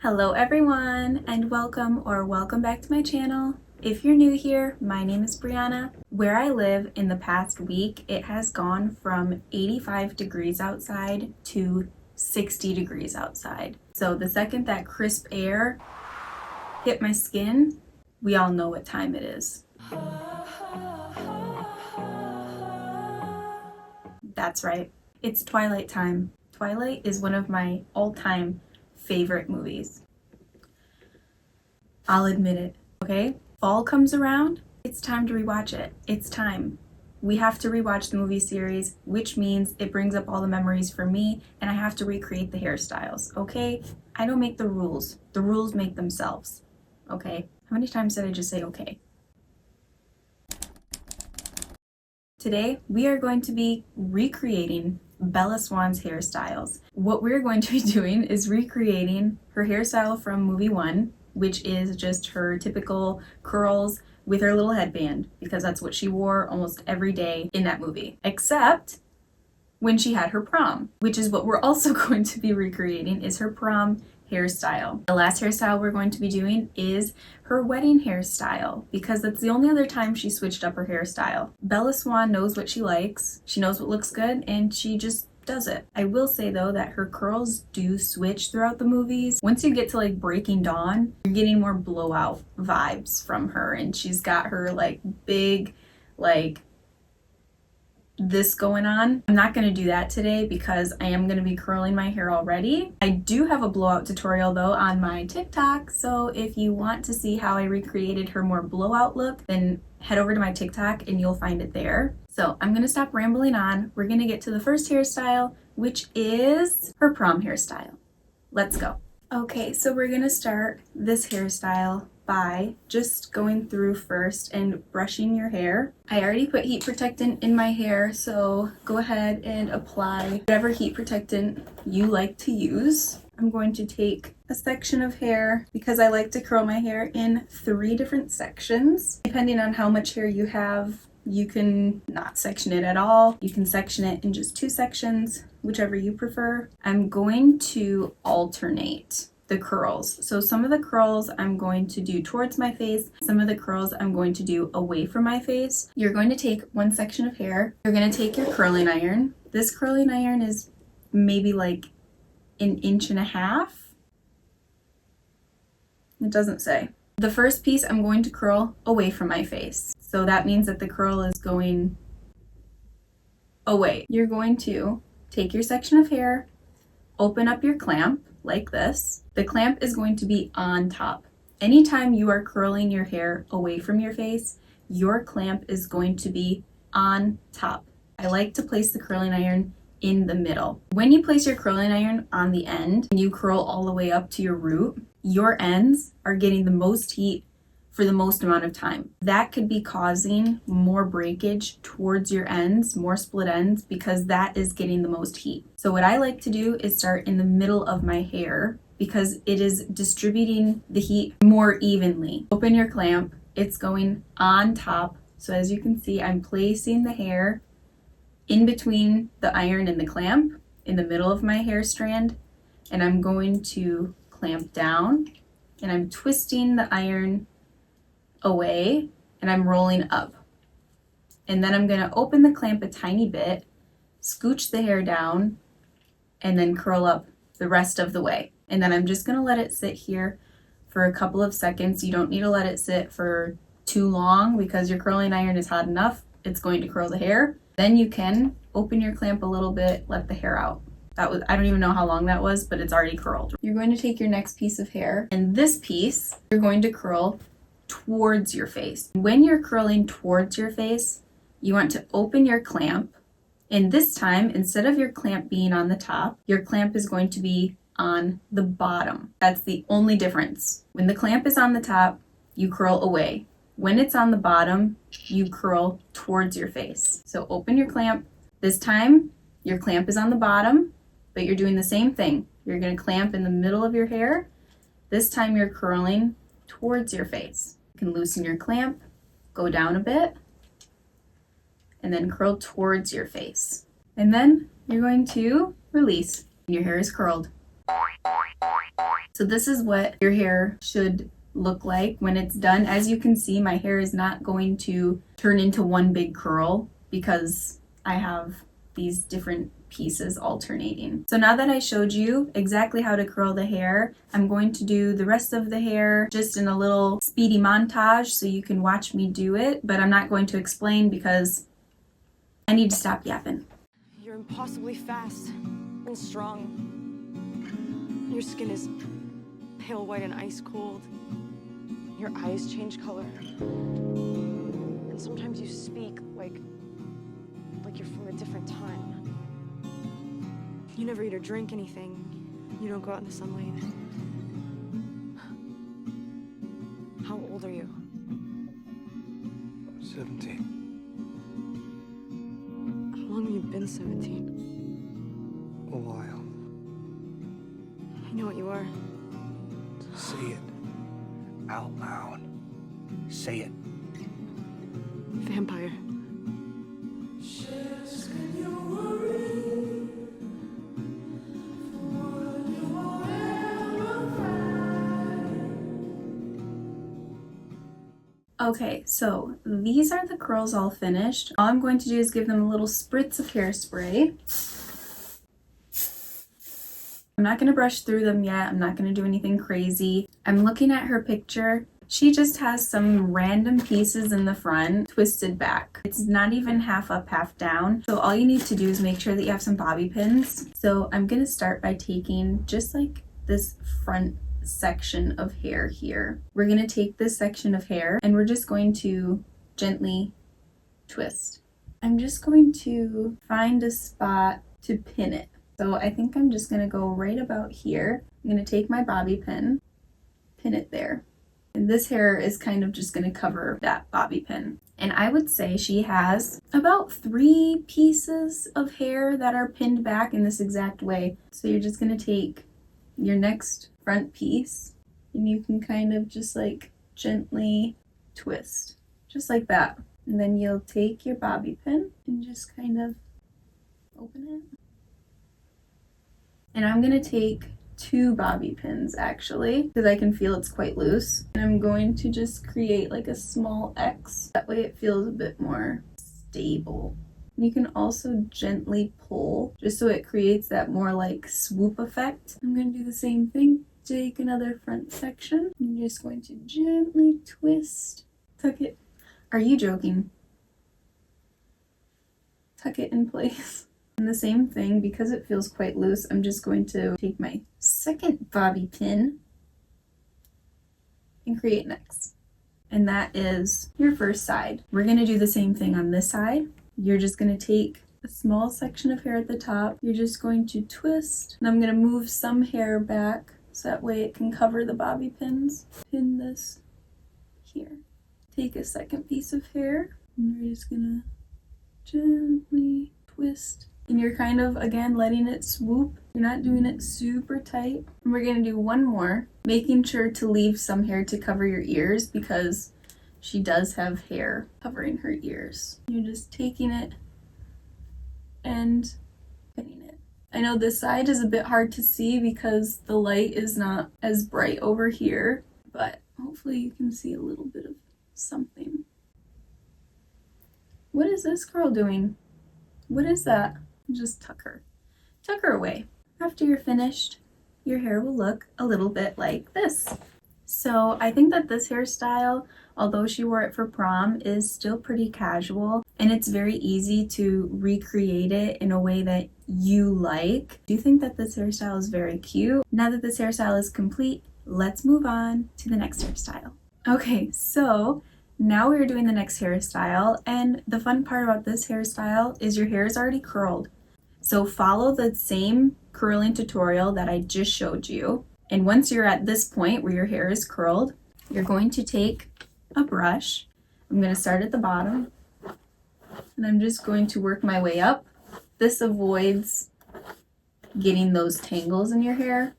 Hello everyone, and welcome back to my channel. If you're new here, my name is Brianna. Where I live in the past week, it has gone from 85 degrees outside to 60 degrees outside. So the second that crisp air hit my skin, we all know what time it is. That's right, it's Twilight time. Twilight is one of my all-time favorite movies. I'll admit it, okay? Fall comes around, it's time to rewatch it. It's time. We have to rewatch the movie series, which means it brings up all the memories for me, and I have to recreate the hairstyles, okay? I don't make the rules make themselves, okay? How many times did I just say okay? Today, we are going to be recreating Bella Swan's hairstyles. What we're going to be doing is recreating her hairstyle from movie 1, which is just her typical curls with her little headband, because that's what she wore almost every day in that movie, except when she had her prom, which is what we're also going to be recreating, is her prom hairstyle. The last hairstyle we're going to be doing is her wedding hairstyle, because that's the only other time she switched up her hairstyle. Bella Swan knows what she likes, she knows what looks good, and she just does it. I will say though that her curls do switch throughout the movies. Once you get to like Breaking Dawn, you're getting more blowout vibes from her, and she's got her like big like this going on. I'm not going to do that today because I am going to be curling my hair already. I do have a blowout tutorial though on my TikTok, so if you want to see how I recreated her more blowout look, then head over to my TikTok and you'll find it there. So I'm going to stop rambling on. We're going to get to the first hairstyle, which is her prom hairstyle. Let's go. Okay, so we're going to start this hairstyle by just going through first and brushing your hair. I already put heat protectant in my hair, so go ahead and apply whatever heat protectant you like to use. I'm going to take a section of hair because I like to curl my hair in 3 different sections. Depending on how much hair you have, you can not section it at all. You can section it in just 2 sections, whichever you prefer. I'm going to alternate the curls. So some of the curls I'm going to do towards my face, some of the curls I'm going to do away from my face. You're going to take one section of hair, you're going to take your curling iron. This curling iron is maybe like 1.5 inches. It doesn't say. The first piece I'm going to curl away from my face. So that means that the curl is going away. You're going to take your section of hair, open up your clamp like this. The clamp is going to be on top. Anytime you are curling your hair away from your face, your clamp is going to be on top. I like to place the curling iron in the middle. When you place your curling iron on the end and you curl all the way up to your root, your ends are getting the most heat for the most amount of time. That could be causing more breakage towards your ends, more split ends, because that is getting the most heat. So what I like to do is start in the middle of my hair because it is distributing the heat more evenly. Open your clamp, it's going on top. So as you can see, I'm placing the hair in between the iron and the clamp in the middle of my hair strand, and I'm going to clamp down and I'm twisting the iron away and I'm rolling up. And then I'm going to open the clamp a tiny bit, scooch the hair down, and then curl up the rest of the way. And then I'm just going to let it sit here for a couple of seconds. You don't need to let it sit for too long because your curling iron is hot enough. It's going to curl the hair. Then you can open your clamp a little bit, let the hair out. I don't even know how long that was, but it's already curled. You're going to take your next piece of hair, and this piece you're going to curl towards your face. When you're curling towards your face, you want to open your clamp, and this time, instead of your clamp being on the top, your clamp is going to be on the bottom. That's the only difference. When the clamp is on the top, you curl away. When it's on the bottom, you curl towards your face. So open your clamp. This time, your clamp is on the bottom, but you're doing the same thing. You're going to clamp in the middle of your hair. This time you're curling towards your face. You can loosen your clamp, go down a bit, and then curl towards your face. And then you're going to release. Your hair is curled. So this is what your hair should look like when it's done. As you can see, my hair is not going to turn into one big curl because I have these different pieces alternating. So now that I showed you exactly how to curl the hair, I'm going to do the rest of the hair just in a little speedy montage so you can watch me do it, but I'm not going to explain because I need to stop yapping. You're impossibly fast and strong. Your skin is pale white and ice cold. Your eyes change color. And sometimes you speak like you're from a different time. You never eat or drink anything. You don't go out in the sunlight. How old are you? 17. How long have you been 17? A while. I know what you are. Say it. Out loud. Say it. Vampire. Okay, so these are the curls all finished. All I'm going to do is give them a little spritz of hairspray. I'm not going to brush through them yet. I'm not going to do anything crazy. I'm looking at her picture. She just has some random pieces in the front twisted back. It's not even half up, half down. So all you need to do is make sure that you have some bobby pins. So I'm going to start by taking just like this front section of hair here. We're going to take this section of hair and we're just going to gently twist. I'm just going to find a spot to pin it. So I think I'm just going to go right about here. I'm going to take my bobby pin, pin it there. And this hair is kind of just going to cover that bobby pin. And I would say she has about 3 pieces of hair that are pinned back in this exact way. So you're just going to take your next front piece and you can kind of just like gently twist, just like that. And then you'll take your bobby pin and just kind of open it. And I'm going to take 2 bobby pins actually, because I can feel it's quite loose. And I'm going to just create like a small X. That way it feels a bit more stable. You can also gently pull, just so it creates that more like swoop effect. I'm going to do the same thing. Take another front section. I'm just going to gently twist. Tuck it. Are you joking? Tuck it in place. And the same thing, because it feels quite loose, I'm just going to take my second bobby pin and create an X. And that is your first side. We're going to do the same thing on this side. You're just going to take a small section of hair at the top. You're just going to twist. And I'm going to move some hair back so that way it can cover the bobby pins. Pin this here. Take a second piece of hair and we're just going to gently twist. And you're kind of, again, letting it swoop. You're not doing it super tight. And we're going to do one more, making sure to leave some hair to cover your ears because she does have hair covering her ears. You're just taking it and pinning it. I know this side is a bit hard to see because the light is not as bright over here, but hopefully you can see a little bit of something. What is this girl doing? What is that? Just tuck her. Tuck her away. After you're finished, your hair will look a little bit like this. So I think that this hairstyle, although she wore it for prom, is still pretty casual and it's very easy to recreate it in a way that you like. I do think that this hairstyle is very cute. Now that this hairstyle is complete, let's move on to the next hairstyle. Okay, so now we're doing the next hairstyle, and the fun part about this hairstyle is your hair is already curled. So follow the same curling tutorial that I just showed you. And once you're at this point where your hair is curled, you're going to take a brush. I'm going to start at the bottom and I'm just going to work my way up. This avoids getting those tangles in your hair.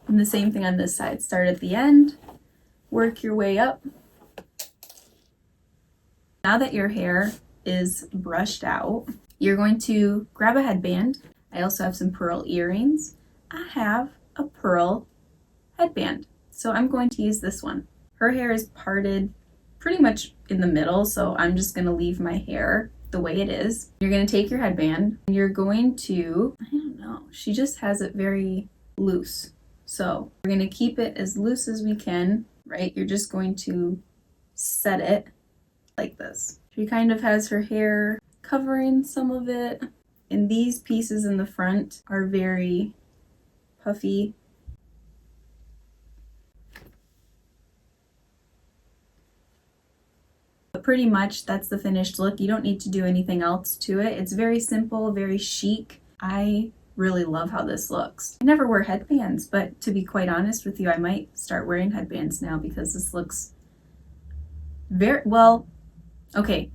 And the same thing on this side. Start at the end, work your way up. Now that your hair is brushed out, you're going to grab a headband. I also have some pearl earrings. I have a pearl headband. So I'm going to use this one. Her hair is parted pretty much in the middle, so I'm just going to leave my hair the way it is. You're going to take your headband and you're going to, I don't know, she just has it very loose. So we're going to keep it as loose as we can, right? You're just going to set it like this. She kind of has her hair covering some of it, and these pieces in the front are very puffy. But pretty much that's the finished look. You don't need to do anything else to it. It's very simple, very chic. I really love how this looks. I never wear headbands, but to be quite honest with you, I might start wearing headbands now because this looks very well. Okay,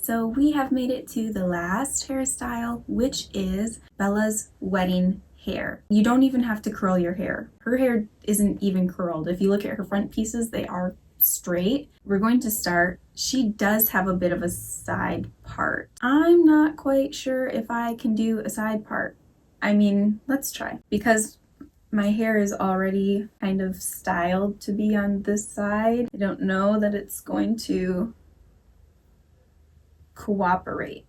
so we have made it to the last hairstyle, which is Bella's wedding hair. You don't even have to curl your hair. Her hair isn't even curled. If you look at her front pieces, they are straight. We're going to start. She does have a bit of a side part. I'm not quite sure if I can do a side part. I mean, let's try. Because my hair is already kind of styled to be on this side. I don't know that it's going to cooperate.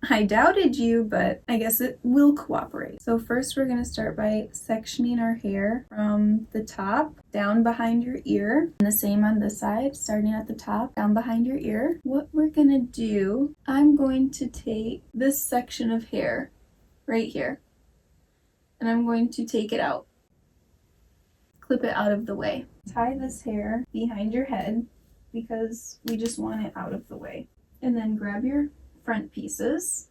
I doubted you, but I guess it will cooperate. So first we're going to start by sectioning our hair from the top down behind your ear. And the same on this side, starting at the top down behind your ear. What we're going to do, I'm going to take this section of hair right here, and I'm going to take it out. Clip it out of the way. Tie this hair behind your head because we just want it out of the way. And then grab your front pieces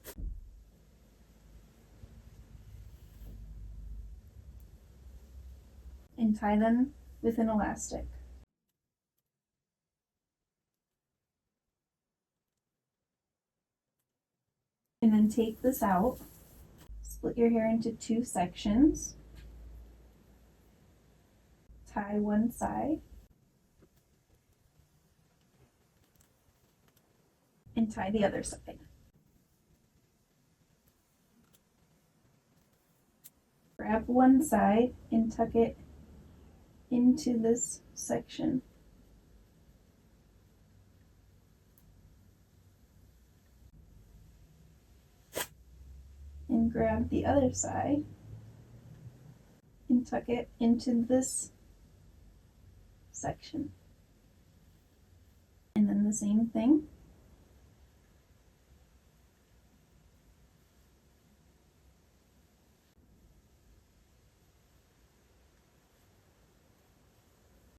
and tie them with an elastic. And then take this out, split your hair into two sections, tie one side, and tie the other side. Grab one side and tuck it into this section. And grab the other side and tuck it into this section. And then the same thing.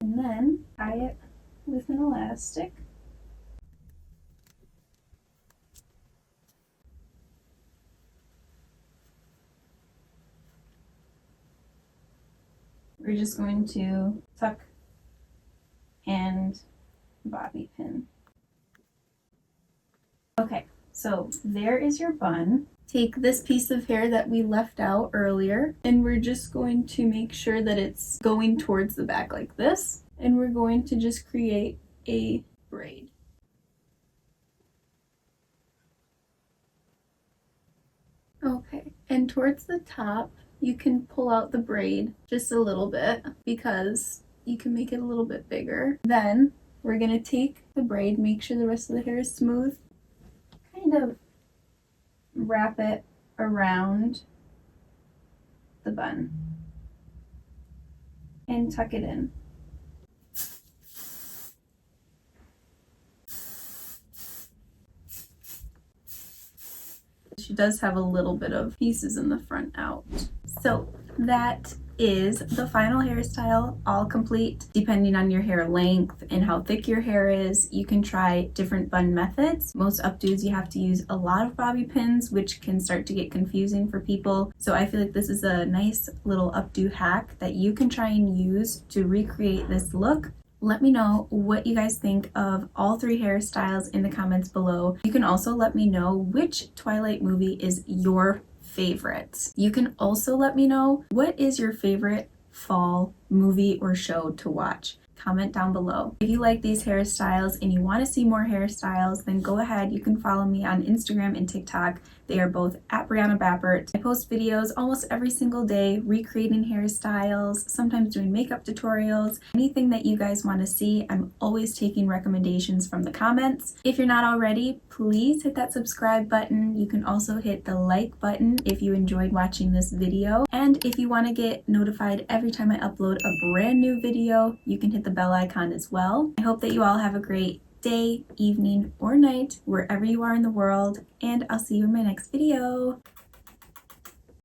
And then tie it with an elastic. We're just going to tuck and bobby pin. Okay, so there is your bun. Take this piece of hair that we left out earlier, and we're just going to make sure that it's going towards the back like this, and we're going to just create a braid. Okay, and towards the top, you can pull out the braid just a little bit because you can make it a little bit bigger. Then we're going to take the braid, make sure the rest of the hair is smooth, kind of wrap it around the bun and tuck it in. She does have a little bit of pieces in the front out. So that is the final hairstyle, all complete. Depending on your hair length and how thick your hair is, you can try different bun methods. Most updos you have to use a lot of bobby pins, which can start to get confusing for people. So I feel like this is a nice little updo hack that you can try and use to recreate this look. Let me know what you guys think of all three hairstyles in the comments below. You can also let me know which Twilight movie is your favorite. You can also let me know what is your favorite fall movie or show to watch. Comment down below. If you like these hairstyles and you want to see more hairstyles, then go ahead. You can follow me on Instagram and TikTok. They are both at Brianna Bappert. I post videos almost every single day, recreating hairstyles, sometimes doing makeup tutorials. Anything that you guys want to see, I'm always taking recommendations from the comments. If you're not already, please hit that subscribe button. You can also hit the like button if you enjoyed watching this video. And if you want to get notified every time I upload a brand new video, you can hit the bell icon as well. I hope that you all have a great day, evening, or night, wherever you are in the world, and I'll see you in my next video.